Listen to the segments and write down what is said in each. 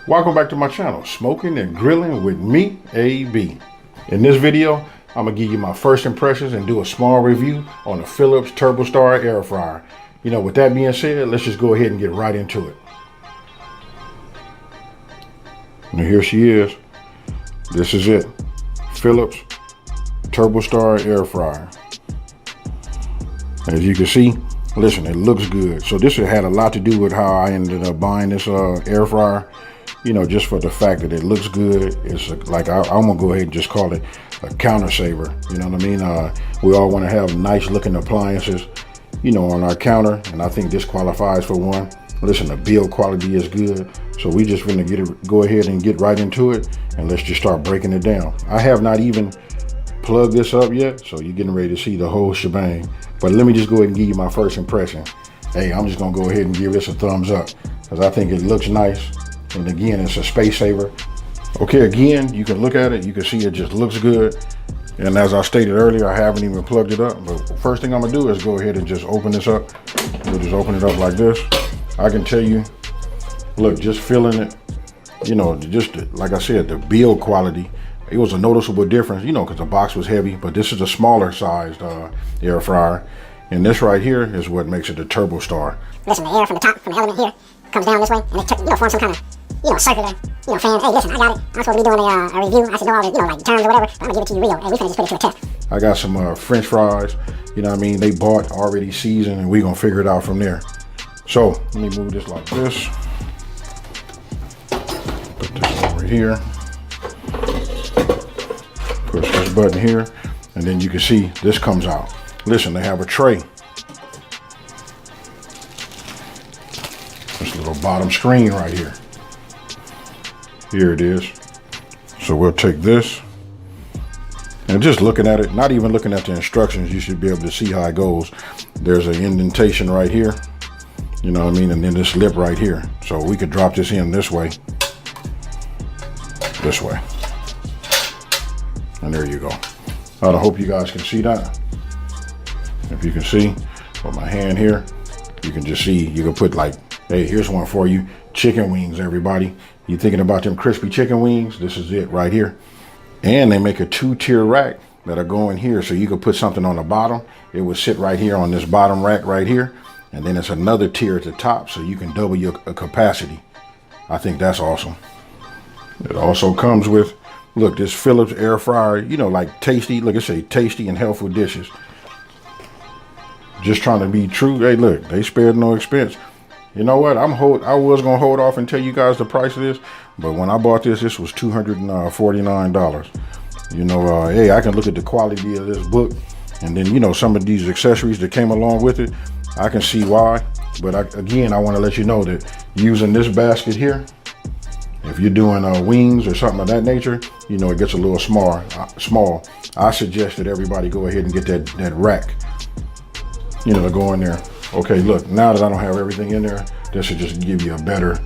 Welcome back to my channel, Smoking and Grilling with me, AB. In this video, I'm gonna give you my first impressions and do a small review on the Philips TurboStar Airfryer. You know, with that being said, let's just go ahead and get right into it. Now here she is. This is it, Philips TurboStar Airfryer. As you can see, listen, it looks good. So this had a lot to do with how I ended up buying this air fryer. You know, just for the fact that it looks good. It's like I'm gonna go ahead and just call it a counter saver. You know what I mean? We all want to have nice looking appliances, you know, on our counter, and I think this qualifies for one. Listen, the build quality is good, so we just gonna go ahead and get right into it, and let's just start breaking it down. I have not even plugged this up yet, so you're getting ready to see the whole shebang. But let me just go ahead and give you my first impression. Hey, I'm just gonna go ahead and give this a thumbs up because I think it looks nice. And again, it's a space saver. Okay, again, you can look at it, you can see it just looks good. And as I stated earlier, I haven't even plugged it up. But first thing I'm gonna do is go ahead and just open this up. We'll just open it up like this. I can tell you, look, just feeling it, you know, just like I said, the build quality, it was a noticeable difference, you know, because the box was heavy, but this is a smaller sized air fryer. And this right here is what makes it a TurboStar. Listen, the air from the top, from the element here, comes down this way, and it, you know, forms some kind of, you know, circular, you know, fan. Hey, listen, I got it. I'm supposed to be doing a review. I should know all the, you know, like terms or whatever, but I'm gonna give it to you real, and we finna just put it to a test. I got some French fries, you know what I mean? They bought already seasoned, and we gonna figure it out from there. So, let me move this like this. Put this over here. Push this button here, and then you can see this comes out. Listen, they have a tray. This little bottom screen right here. Here it is. So we'll take this, and just looking at it, not even looking at the instructions, you should be able to see how it goes. There's an indentation right here, you know what I mean, and then this lip right here. So we could drop this in this way, and there you go. I hope you guys can see that. If you can see, with my hand here, you can just see, you can put like, hey, here's one for you. Chicken wings, everybody. You thinking about them crispy chicken wings? This is it right here. And they make a 2-tier rack that'll go in here. So you can put something on the bottom. It will sit right here on this bottom rack right here. And then it's another tier at the top, so you can double your capacity. I think that's awesome. It also comes with, look, this Philips air fryer, you know, like tasty, look, it say tasty and healthful dishes. Just trying to be true. Hey, look, they spared no expense. You know what? I was gonna hold off and tell you guys the price of this, but when I bought this, this was $249. You know, hey, I can look at the quality of this book, and then, you know, some of these accessories that came along with it, I can see why. But again, I want to let you know that using this basket here, if you're doing wings or something of that nature, you know, it gets a little small. I suggest that everybody go ahead and get that rack, you know, to go in there. Okay, look, now that I don't have everything in there, this should just give you a better,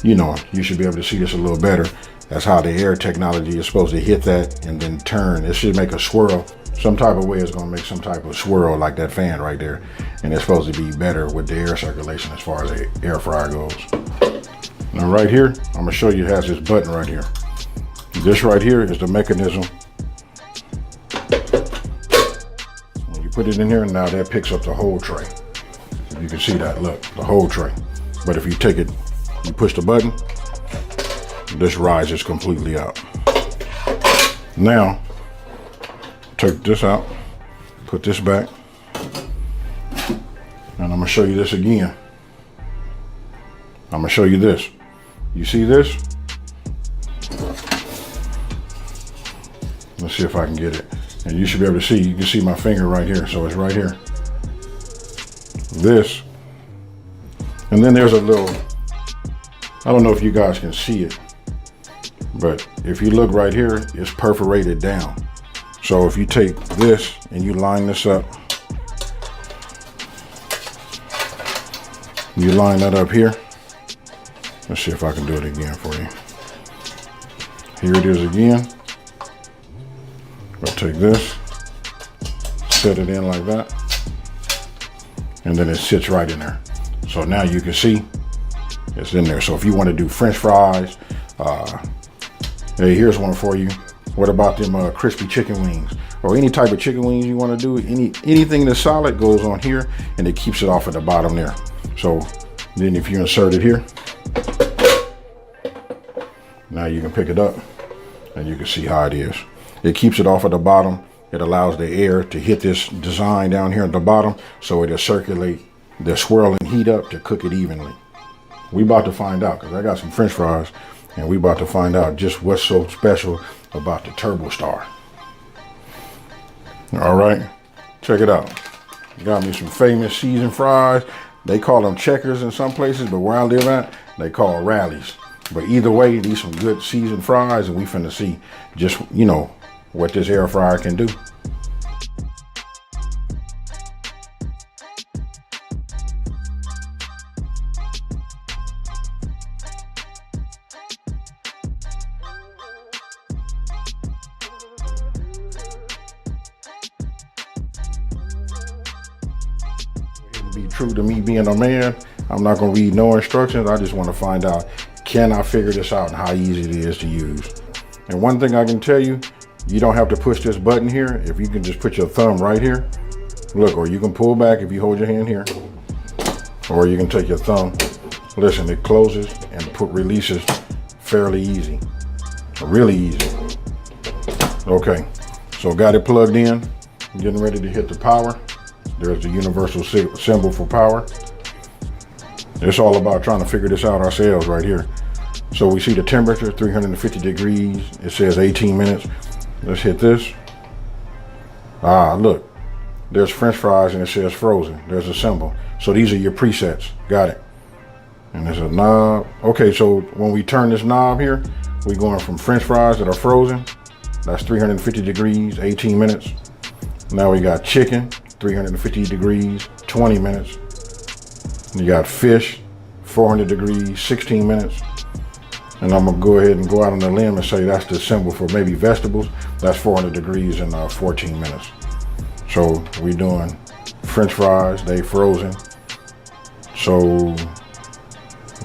you know, you should be able to see this a little better. That's how the air technology is supposed to hit that and then turn. It should make a swirl. Some type of way it's gonna make some type of swirl like that fan right there. And it's supposed to be better with the air circulation as far as the air fryer goes. Now right here, I'm gonna show you it has this button right here. This right here is the mechanism. When you put it in here, now that picks up the whole tray. You can see that, look, the whole tray. But if you take it, you push the button, this rises completely out. Now, take this out, put this back, and I'm gonna show you this again. I'm gonna show you this. You see this? Let's see if I can get it. And you should be able to see, you can see my finger right here, so it's right here. This, and then there's a little, I don't know if you guys can see it, but if you look right here, it's perforated down. So if you take this and you line this up, you line that up here. Let's see if I can do it again for you. Here it is again. I'll take this, set it in like that, and then it sits right in there. So now you can see it's in there. So if you want to do French fries, Hey, here's one for you. What about them crispy chicken wings? Or any type of chicken wings you want to do, anything that's solid goes on here, and it keeps it off at the bottom there. So then if you insert it here, now you can pick it up and you can see how it is. It keeps it off at the bottom. It allows the air to hit this design down here at the bottom, so it'll circulate the swirling heat up to cook it evenly. We about to find out, because I got some French fries, and we about to find out just what's so special about the TurboStar. All right, check it out. Got me some famous seasoned fries. They call them checkers in some places, but where I live at, they call rallies. But either way, these some good seasoned fries, and we finna see just, you know, what this air fryer can do. To be true to me being a man, I'm not gonna read no instructions. I just want to find out, can I figure this out and how easy it is to use. And one thing I can tell you, you don't have to push this button here. If you can just put your thumb right here, look, or you can pull back if you hold your hand here, or you can take your thumb. Listen, it closes and releases fairly easy, really easy. Okay, so got it plugged in, getting ready to hit the power. There's the universal symbol for power. It's all about trying to figure this out ourselves right here. So we see the temperature, 350 degrees. It says 18 minutes. Let's hit this. Ah, look, there's French fries and it says frozen. There's a symbol. So these are your presets. Got it. And there's a knob. Okay, so when we turn this knob here, we're going from French fries that are frozen. That's 350 degrees, 18 minutes. Now we got chicken, 350 degrees, 20 minutes. You got fish, 400 degrees, 16 minutes. And I'm gonna go ahead and go out on the limb and say that's the symbol for maybe vegetables. That's 400 degrees in 14 minutes. So we doing French fries, they frozen. So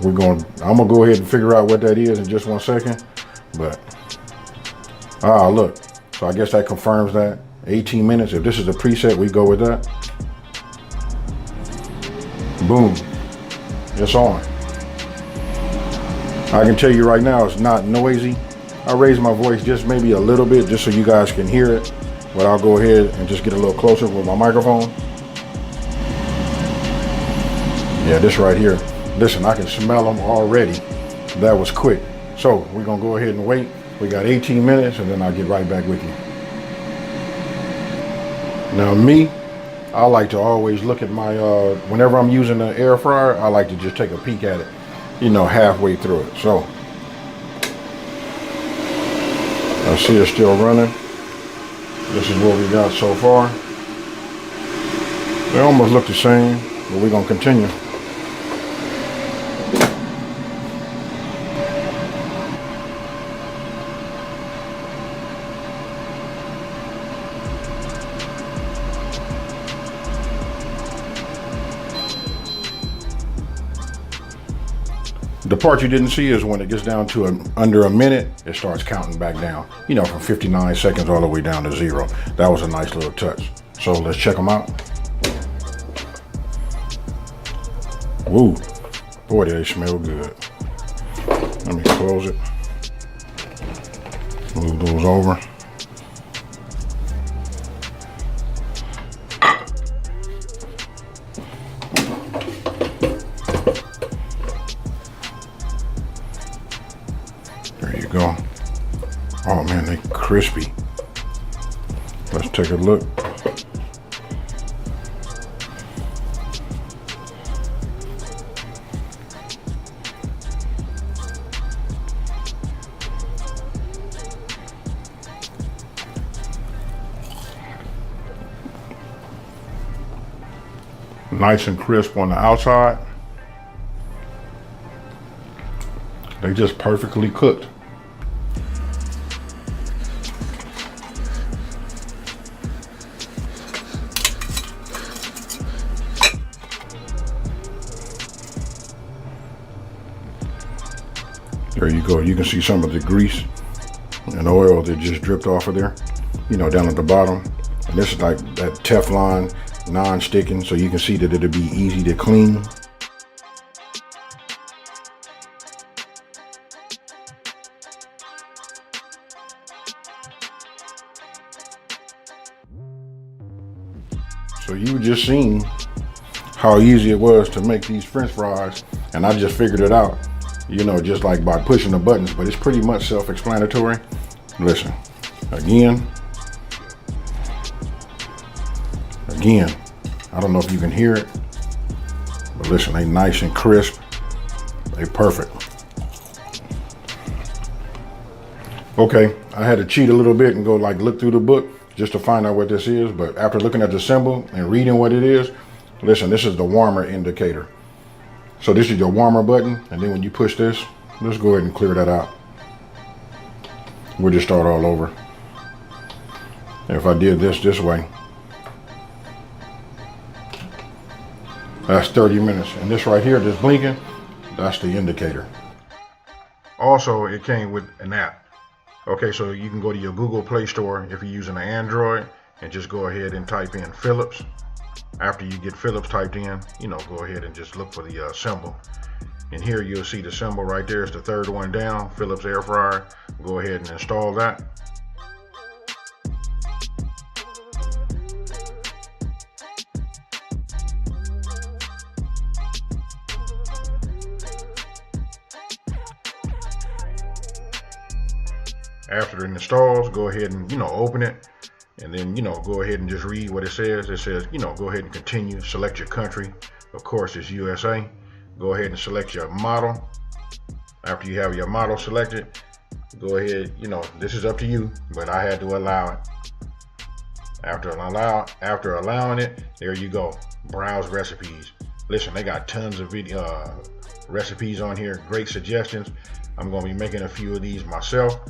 I'm gonna go ahead and figure out what that is in just 1 second. But, look, so I guess that confirms that. 18 minutes, if this is a preset, we go with that. Boom, it's on. I can tell you right now, it's not noisy. I raise my voice just maybe a little bit, just so you guys can hear it. But I'll go ahead and just get a little closer with my microphone. Yeah, this right here. Listen, I can smell them already. That was quick. So we're gonna go ahead and wait. We got 18 minutes and then I'll get right back with you. Now me, I like to always look at my, whenever I'm using the air fryer, I like to just take a peek at it, you know, halfway through it. So I see it's still running. This is what we got so far. They almost look the same, but we're gonna continue. The part you didn't see is when it gets down to under a minute, it starts counting back down. You know, from 59 seconds all the way down to 0. That was a nice little touch. So let's check them out. Woo, boy, they smell good. Let me close it. Move those over. There you go. Oh man, they crispy. Let's take a look. Nice and crisp on the outside. They just perfectly cooked. There you go. You can see some of the grease and oil that just dripped off of there, you know, down at the bottom. And this is like that Teflon, non-sticking, so you can see that it'll be easy to clean. So you just seen how easy it was to make these French fries, and I just figured it out, you know, just like by pushing the buttons, but it's pretty much self-explanatory. Listen, again, I don't know if you can hear it, but listen, they nice and crisp, they perfect. Okay, I had to cheat a little bit and go like look through the book just to find out what this is, but after looking at the symbol and reading what it is, listen, this is the warmer indicator. So this is your warmer button, and then when you push this, let's go ahead and clear that out. We'll just start all over. If I did this way, that's 30 minutes. And this right here, this blinking, that's the indicator. Also, it came with an app. Okay, so you can go to your Google Play Store if you're using an Android and just go ahead and type in Philips. After you get Philips typed in, you know, go ahead and just look for the symbol. And here you'll see the symbol right there. It's the third one down, Philips Airfryer. Go ahead and install that. After it installs, go ahead and, you know, open it. And then, you know, go ahead and just read what it says. It says, you know, go ahead and continue, select your country. Of course, it's USA. Go ahead and select your model. After you have your model selected, go ahead, you know, this is up to you, but I had to allow it. After allowing it, there you go. Browse recipes. Listen, they got tons of recipes on here, great suggestions. I'm going to be making a few of these myself,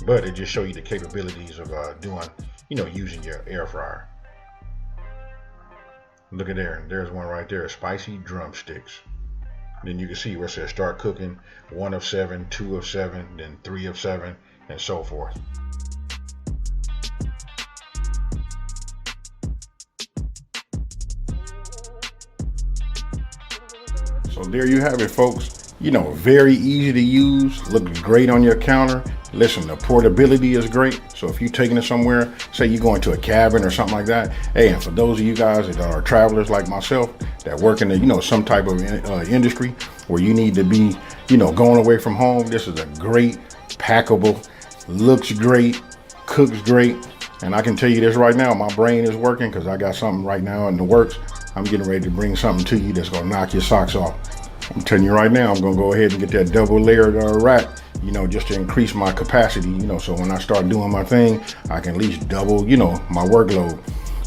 but it just show you the capabilities of doing, you know, using your air fryer. Look at there, there's one right there, spicy drumsticks. Then you can see where it says start cooking, 1 of 7, 2 of 7, then 3 of 7, and so forth. So there you have it, folks. You know, very easy to use, looks great on your counter. Listen, the portability is great. So if you're taking it somewhere, say you're going to a cabin or something like that. Hey, and for those of you guys that are travelers like myself, that work in the, you know, some type of industry where you need to be, you know, going away from home, this is a great, packable, looks great, cooks great. And I can tell you this right now, my brain is working because I got something right now in the works. I'm getting ready to bring something to you that's gonna knock your socks off. I'm telling you right now, I'm gonna go ahead and get that double layered rack, you know, just to increase my capacity, you know, so when I start doing my thing, I can at least double, you know, my workload.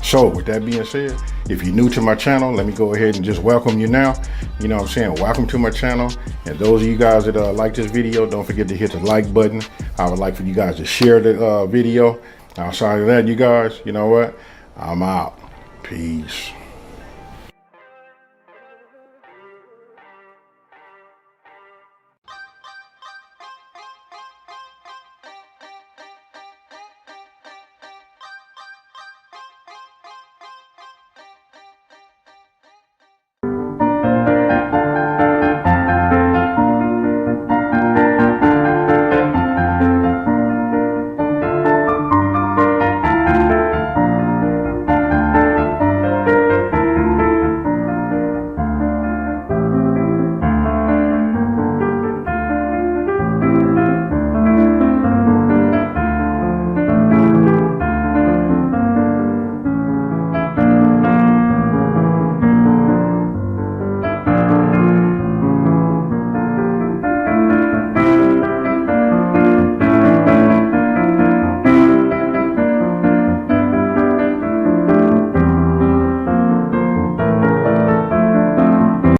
So with that being said, if you're new to my channel, let me go ahead and just welcome you now. You know what I'm saying? Welcome to my channel. And those of you guys that like this video, don't forget to hit the like button. I would like for you guys to share the video. Outside of that, you guys, you know what? I'm out. Peace.